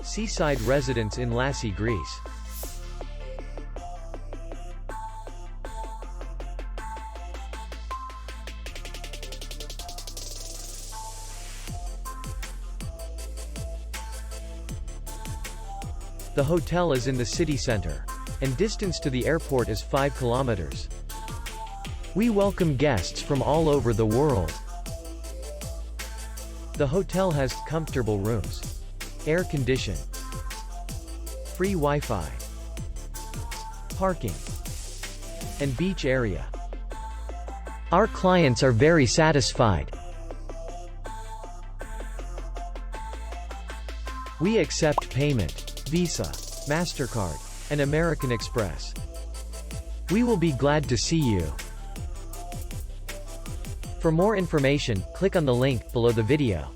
Seaside residence in Lassi, Greece. The hotel is in the city center, and distance to the airport is 5 kilometers. We welcome guests from all over the world. The hotel has comfortable rooms, air condition, free Wi-Fi, parking, and beach area. Our clients are very satisfied. We accept payment, Visa, MasterCard, and American Express. We will be glad to see you. For more information, click on the link below the video.